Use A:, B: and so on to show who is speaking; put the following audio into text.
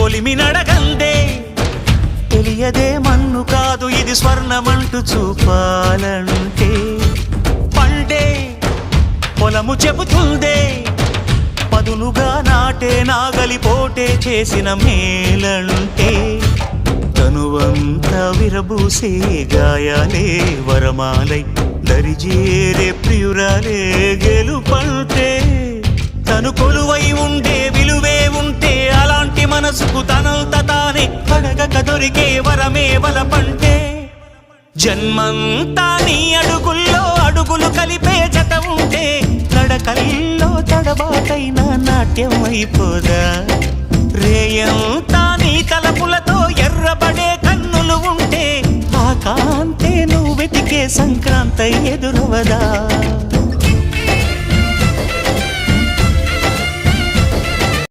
A: కొలిమి నడగందే తెలియదే మన్ను కాదు ఇది స్వర్ణమంటూ చూపాలంటే పండే పొలము చెబుతుందే పదునుగా నాటే నాగలిపోటే చేసిన మేలంటే తనువంతా విరబూసే గాయాలే వరమాలై దరిజేరే ప్రియురాలే గెలుపంటే తను కొలువై ఉండే విలువే ఉంటే అలాంటి మనసుకు తనంత తానే అడగక దొరికే వరమే వలపంటే జన్మంతా నీ అడుగుల్లో అడుగులు కలిపే జత ఉంటే నడకల్లో తడబాటైన నాట్యం అయిపోదా రేయంతా నీ తలపులతో ఎర్రబడే కన్నులు ఉంటే ఆ కాంతే నువ్వు వెతికే సంక్రాంతి ఎదురవదా